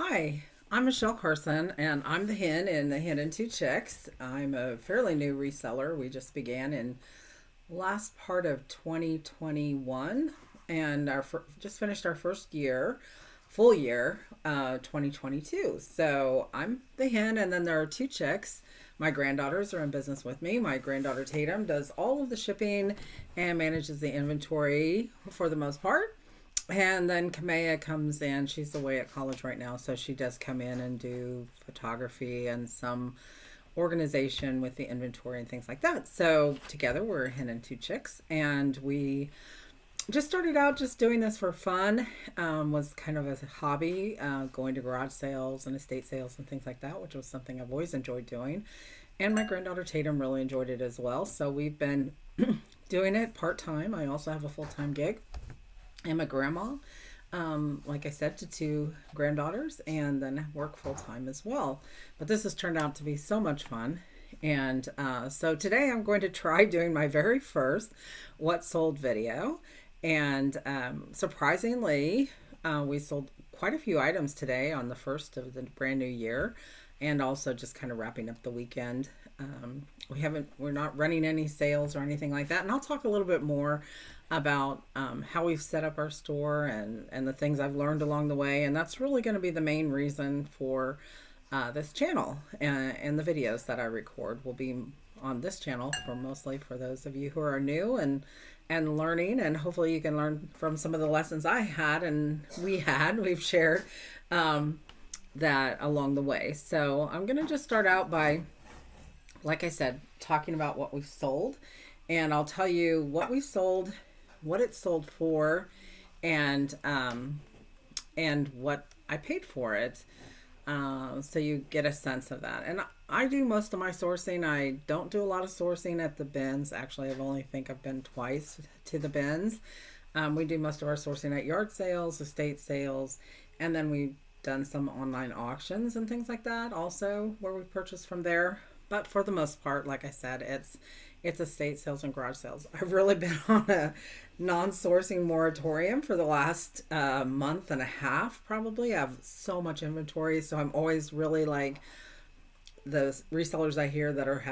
Hi, I'm Michelle Carson, and I'm the hen in the Hen and Two Chicks. I'm a fairly new reseller. We just began in last part of 2021, and just finished our first year, full year, 2022. So I'm the hen, and then there are two chicks. My granddaughters are in business with me. My granddaughter Tatum does all of the shipping and manages the inventory for the most part. And then Kamea comes in. She's away at college right now, so she does come in and do photography and some organization with the inventory and things like that. So together we're a hen and two chicks, and we just started out just doing this for fun. Was kind of a hobby, going to garage sales and estate sales and things like that, which was something I've always enjoyed doing. And my granddaughter Tatum really enjoyed it as well. So we've been doing it part time. I also have a full time gig. I'm a grandma, like I said, to two granddaughters, and then work full time as well. But this has turned out to be so much fun. And so today I'm going to try doing my very first What Sold video. And surprisingly, we sold quite a few items today on the first of the brand new year, and also just kind of wrapping up the weekend. We're not running any sales or anything like that. And I'll talk a little bit more about how we've set up our store and the things I've learned along the way. And that's really going to be the main reason for this channel. And the videos that I record will be on this channel for mostly for those of you who are new and learning. And hopefully you can learn from some of the lessons I had and we've shared that along the way. So I'm going to just start out by, like I said, talking about what we've sold. And I'll tell you what we sold, what it sold for, and what I paid for it. So you get a sense of that. And I do most of my sourcing. I don't do a lot of sourcing at the bins. Actually, I've been twice to the bins. We do most of our sourcing at yard sales, estate sales, and then we've done some online auctions and things like that also where we purchase from there. But for the most part, like I said, it's estate sales and garage sales. I've really been on a non-sourcing moratorium for the last month and a half, probably. I have so much inventory, so I'm always really like the resellers I hear that are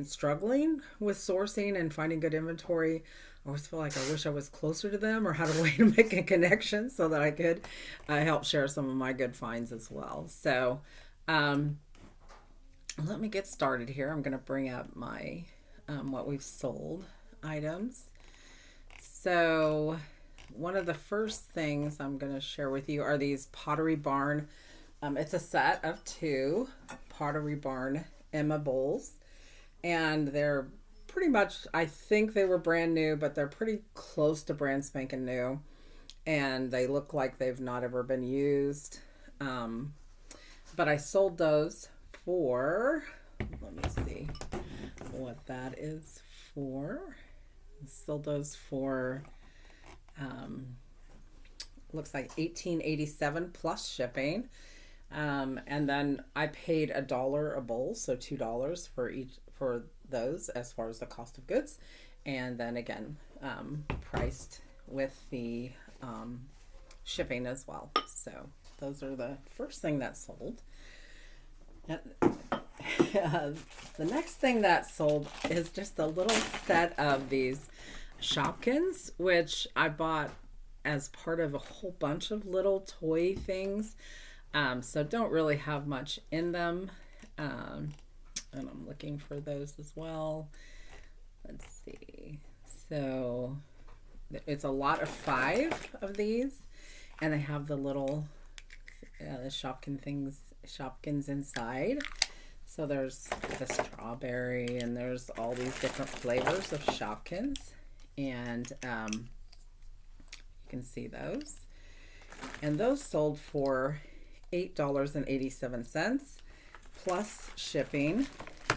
struggling with sourcing and finding good inventory. I always feel like I wish I was closer to them or had a way to make a connection so that I could help share some of my good finds as well. So let me get started here. I'm going to bring up my what we've sold items. So one of the first things I'm going to share with you are these Pottery Barn. It's a set of two Pottery Barn Emma bowls, and they're pretty much, I think they were brand new, but they're pretty close to brand spanking new, and they look like they've not ever been used. But I sold those for, let me see what that is for. I sold those for looks like $18.87 plus shipping. And then I paid $1 a bowl, so $2 for those as far as the cost of goods. And then again, priced with the shipping as well. So those are the first thing that sold. The next thing that sold is just a little set of these Shopkins, which I bought as part of a whole bunch of little toy things. So don't really have much in them. And I'm looking for those as well. Let's see. So it's a lot of 5 of these, and they have the little the Shopkins inside. So there's the strawberry, and there's all these different flavors of Shopkins, and you can see those. And those sold for $8.87 plus shipping.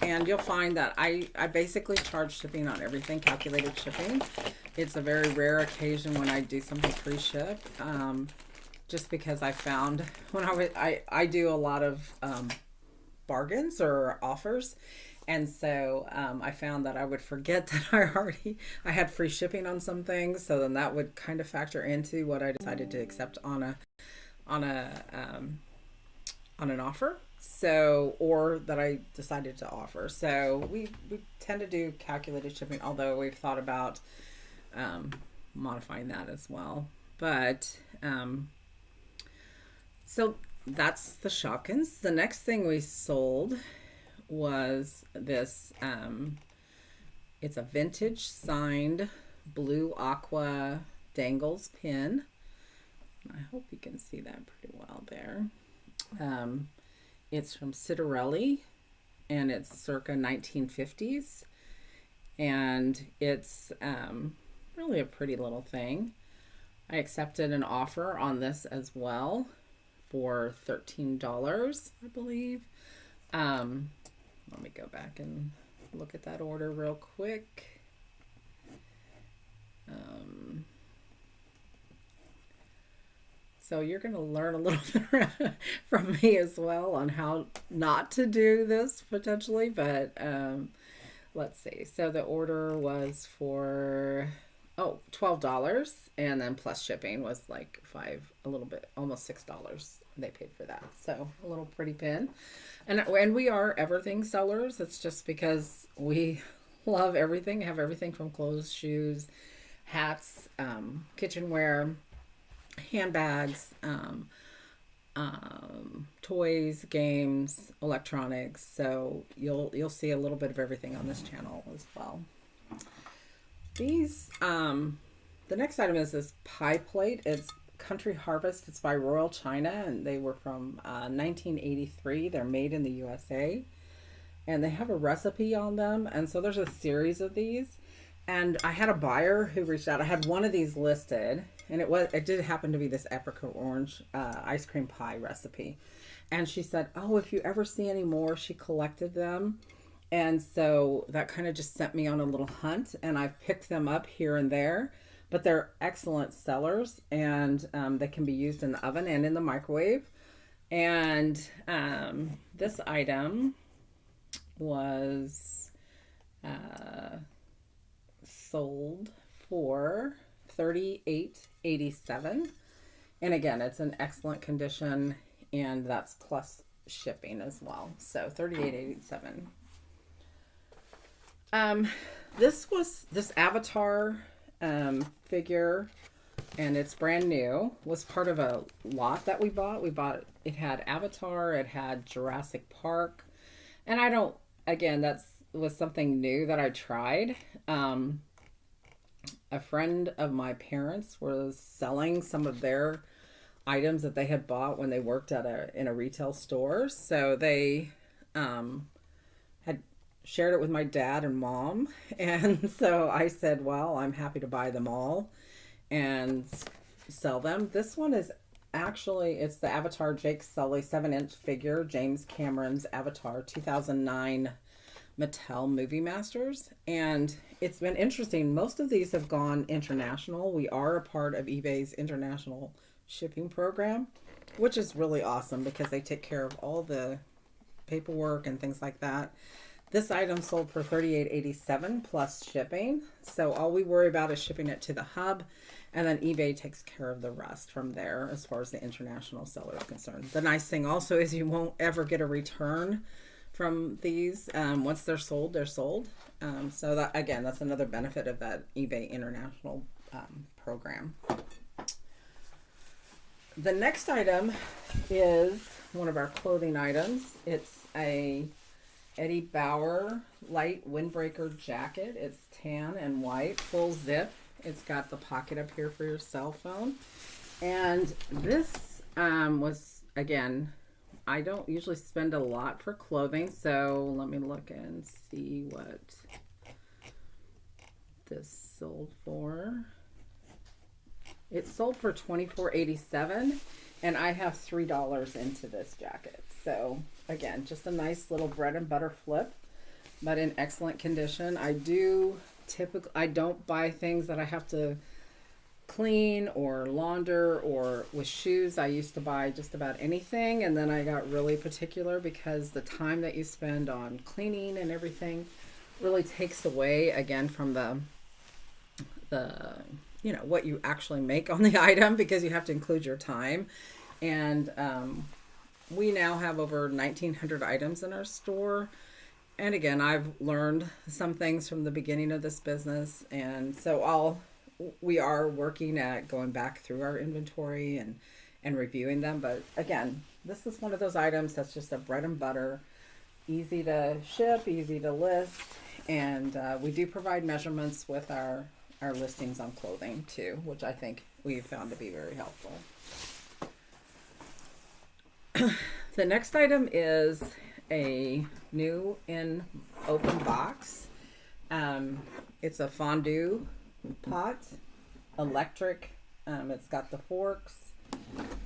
And you'll find that I basically charge shipping on everything, calculated shipping. It's a very rare occasion when I do something free ship, just because I found when I do a lot of bargains or offers, and so I found that I would forget that I had free shipping on some things, so then that would kind of factor into what I decided to accept on a on an offer. So, or that I decided to offer. So we tend to do calculated shipping, although we've thought about modifying that as well. But so that's the Shopkins. The next thing we sold was this. It's a vintage signed blue aqua dangles pin. I hope you can see that pretty well there. It's from Citarelli, and it's circa 1950s, and it's really a pretty little thing. I accepted an offer on this as well for $13, I believe. Let me go back and look at that order real quick. So you're going to learn a little bit from me as well on how not to do this potentially, but let's see. So the order was for $12, and then plus shipping was like a little bit, almost $6 they paid for that. So a little pretty pin. And we are everything sellers. It's just because we love everything, have everything from clothes, shoes, hats, kitchenware, handbags, toys, games, electronics. So you'll see a little bit of everything on this channel as well. These the next item is this pie plate. It's Country Harvest. It's by Royal China, and they were from 1983. They're made in the USA, and they have a recipe on them. And so there's a series of these. And I had a buyer who reached out. I had one of these listed, and it did happen to be this apricot orange ice cream pie recipe. And she said, "Oh, if you ever see any more," she collected them. And so that kind of just sent me on a little hunt, and I've picked them up here and there. But they're excellent sellers, and they can be used in the oven and in the microwave. And this item was sold for $38.87, and again, it's in excellent condition, and that's plus shipping as well. So $38.87. This Avatar figure, and it's brand new, was part of a lot that we bought. It had Avatar, it had Jurassic Park, and that was something new that I tried. A friend of my parents was selling some of their items that they had bought when they worked in a retail store. So they had shared it with my dad and mom. And so I said, well, I'm happy to buy them all and sell them. This one is it's the Avatar Jake Sully 7-inch figure, James Cameron's Avatar 2009 Mattel Movie Masters. And it's been interesting. Most of these have gone international. We are a part of eBay's international shipping program, which is really awesome because they take care of all the paperwork and things like that. This item sold for $38.87 plus shipping. So all we worry about is shipping it to the hub, and then eBay takes care of the rest from there as far as the international seller is concerned. The nice thing also is you won't ever get a return from these. Once they're sold, they're sold. So that, again, that's another benefit of that eBay international program. The next item is one of our clothing items. It's a Eddie Bauer light windbreaker jacket. It's tan and white, full zip. It's got the pocket up here for your cell phone. And this was, again, I don't usually spend a lot for clothing, so let me look and see what this sold for. It sold for $24.87, and I have $3 into this jacket. So again, just a nice little bread and butter flip, but in excellent condition. I don't buy things that I have to clean or launder, or with shoes I used to buy just about anything, and then I got really particular because the time that you spend on cleaning and everything really takes away again from the what you actually make on the item, because you have to include your time. And we now have over 1,900 items in our store. And again, I've learned some things from the beginning of this business. And so we are working at going back through our inventory and reviewing them. But again, this is one of those items that's just a bread and butter, easy to ship, easy to list. And we do provide measurements with our listings on clothing too, which I think we've found to be very helpful. The next item is a new in open box. It's a fondue pot, electric. It's got the forks.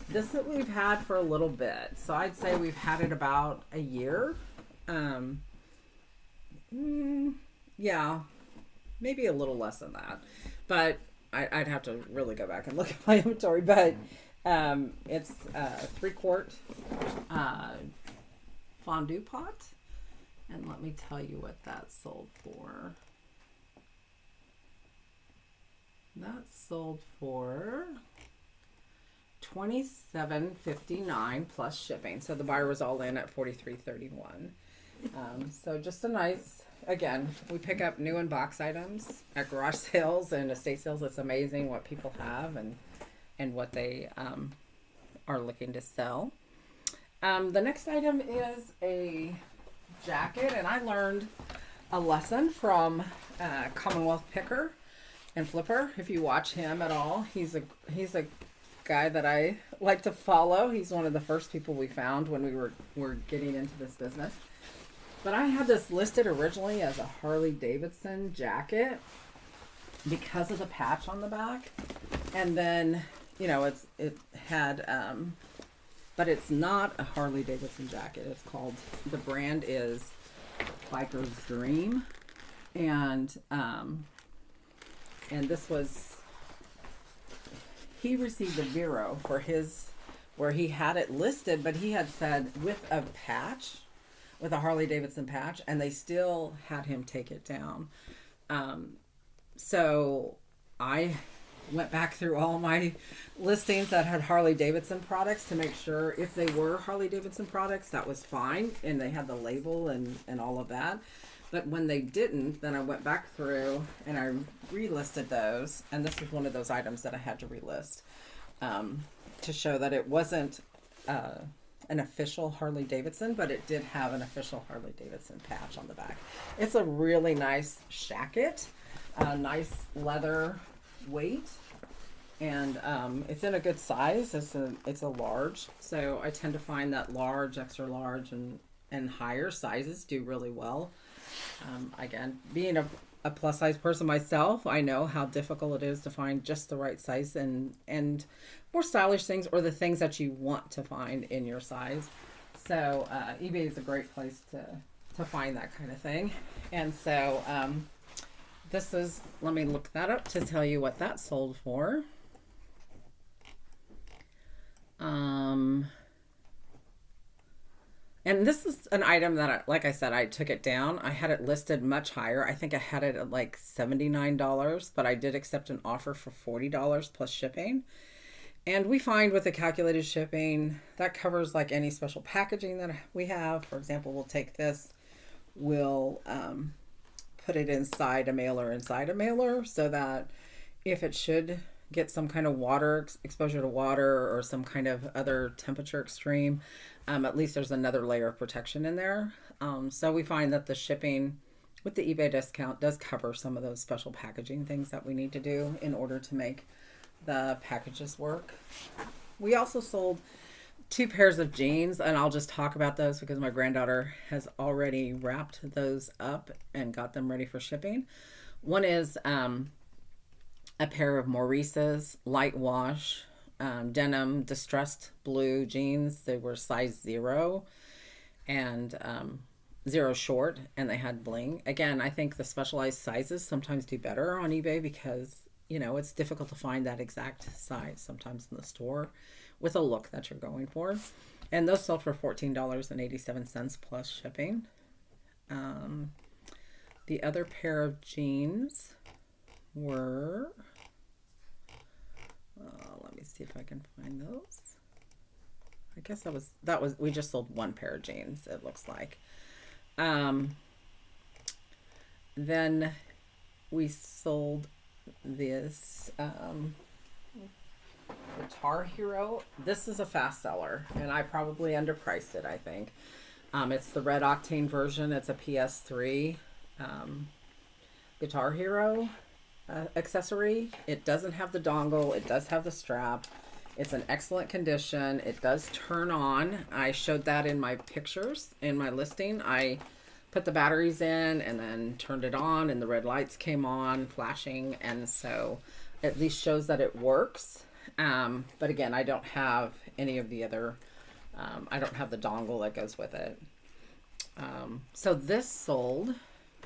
This that we've had for a little bit. So I'd say we've had it about a year. Yeah, maybe a little less than that. But I'd have to really go back and look at my inventory. But it's a 3-quart fondue pot. And let me tell you what that sold for. That sold for $27.59 plus shipping. So the buyer was all in at $43.31. So just a nice, again, we pick up new in box items at garage sales and estate sales. It's amazing what people have and what they are looking to sell. The next item is a jacket, and I learned a lesson from Commonwealth Picker and Flipper. If you watch him at all, he's a guy that I like to follow. He's one of the first people we found when we were getting into this business. But I had this listed originally as a Harley Davidson jacket because of the patch on the back, and then it had but it's not a Harley Davidson jacket. It's called, the brand is Biker's Dream, and this was, he received a Vero for his, where he had it listed, but he had said with a patch, with a Harley Davidson patch, and they still had him take it down. So I went back through all my listings that had Harley Davidson products to make sure if they were Harley Davidson products, that was fine, and they had the label and all of that. But when they didn't, then I went back through and I relisted those, and this was one of those items that I had to relist to show that it wasn't an official Harley Davidson, but it did have an official Harley Davidson patch on the back. It's a really nice shacket, nice leather weight, and it's in a good size. It's a large, so I tend to find that large, extra large, and higher sizes do really well. Again, being a plus size person myself, I know how difficult it is to find just the right size and more stylish things, or the things that you want to find in your size. So eBay is a great place to find that kind of thing. And so this is, let me look that up to tell you what that sold for. And this is an item that, like I said, I took it down. I had it listed much higher. I think I had it at like $79, but I did accept an offer for $40 plus shipping. And we find with the calculated shipping, that covers like any special packaging that we have. For example, we'll take this, we'll put it inside a mailer so that if it should get some kind of water exposure to water or some kind of other temperature extreme, at least there's another layer of protection in there. So we find that the shipping with the eBay discount does cover some of those special packaging things that we need to do in order to make the packages work. We also sold 2 pairs of jeans, and I'll just talk about those because my granddaughter has already wrapped those up and got them ready for shipping. One is a pair of Maurice's light wash denim distressed blue jeans. They were size 0 and 0 short, and they had bling. Again, I think the specialized sizes sometimes do better on eBay because it's difficult to find that exact size sometimes in the store with a look that you're going for. And those sold for $14.87 plus shipping. The other pair of jeans were, let me see if I can find those. I guess that was we just sold one pair of jeans, it looks like. Um, then we sold this Guitar Hero. This is a fast seller, and I probably underpriced it, I think. It's the red octane version. It's a PS3 um, Guitar Hero accessory. It doesn't have the dongle. It does have the strap. It's in excellent condition. It does turn on. I showed that in my pictures in my listing. I put the batteries in and then turned it on, and the red lights came on flashing, and so at least shows that it works. But again, I don't have any of the other I don't have the dongle that goes with it. So this sold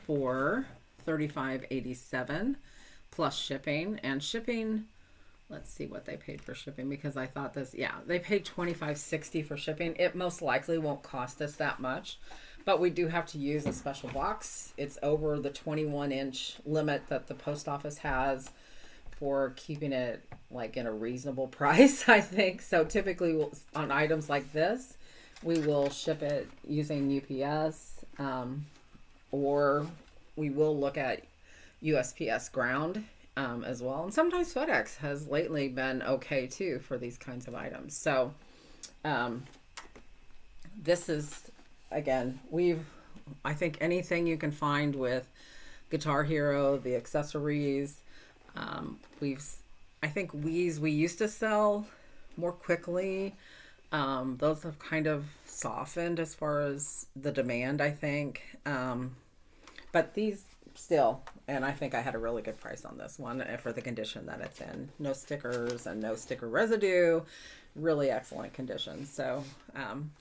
for $35.87 plus shipping, and shipping, let's see what they paid for shipping, because I thought this, yeah, they paid $25.60 for shipping. It most likely won't cost us that much, but we do have to use a special box. It's over the 21-inch limit that the post office has for keeping it like in a reasonable price, I think. So typically on items like this, we will ship it using UPS, or we will look at USPS ground as well. And sometimes FedEx has lately been okay too for these kinds of items. So this is, again, I think anything you can find with Guitar Hero, the accessories, I think we used to sell more quickly. Those have kind of softened as far as the demand, I think. But these still, and I think I had a really good price on this one for the condition that it's in. No stickers and no sticker residue. Really excellent condition. So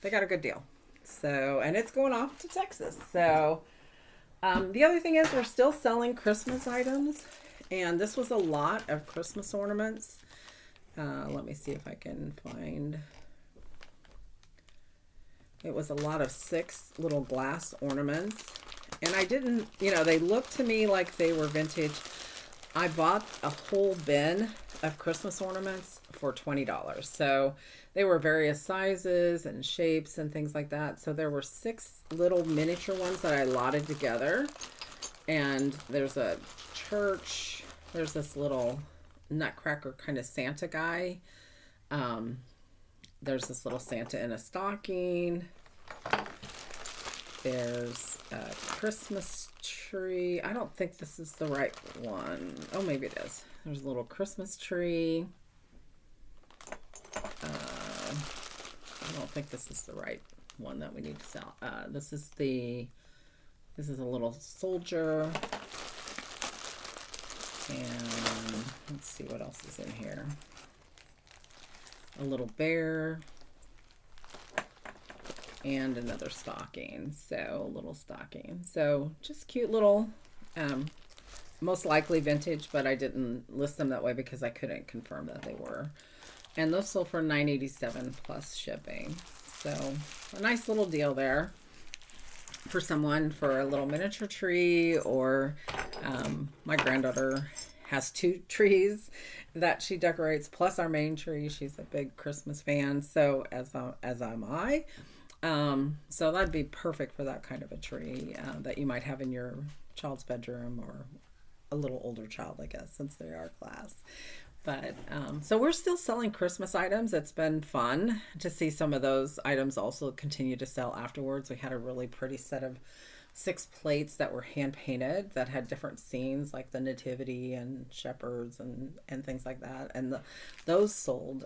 they got a good deal. So, and it's going off to Texas. So the other thing is we're still selling Christmas items. And this was a lot of Christmas ornaments. Let me see if I can find. It was a lot of 6 little glass ornaments. And I didn't, they looked to me like they were vintage. I bought a whole bin of Christmas ornaments for $20. So they were various sizes and shapes and things like that. So there were 6 little miniature ones that I lotted together. And there's a church. There's this little nutcracker kind of Santa guy. There's this little Santa in a stocking. There's a Christmas tree. I don't think this is the right one. Oh, maybe it is. There's a little Christmas tree. I don't think this is the right one that we need to sell. This is a little soldier. And let's see what else is in here. A little bear. And another stocking. So, a little stocking. So, just cute little, most likely vintage, but I didn't list them that way because I couldn't confirm that they were. And those sold for $9.87 plus shipping. So, a nice little deal there for someone for a little miniature tree, or my granddaughter has 2 trees that she decorates plus our main tree. She's a big Christmas fan, so as am I. So that'd be perfect for that kind of a tree that you might have in your child's bedroom, or a little older child, I guess, since they are glass. But so we're still selling Christmas items. It's been fun to see some of those items also continue to sell afterwards. We had a really pretty set of 6 plates that were hand painted that had different scenes like the nativity and shepherds and things like that. And those sold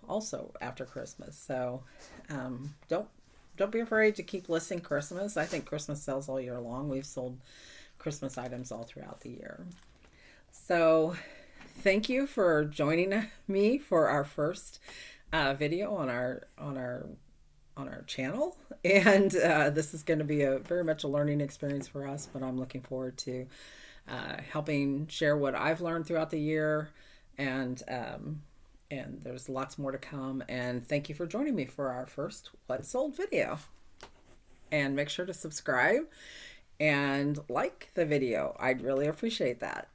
also after Christmas. So don't be afraid to keep listing Christmas. I think Christmas sells all year long. We've sold Christmas items all throughout the year. So thank you for joining me for our first video on our channel. And this is going to be very much a learning experience for us, but I'm looking forward to helping share what I've learned throughout the year. And there's lots more to come. And thank you for joining me for our first What Sold video. And make sure to subscribe and like the video. I'd really appreciate that.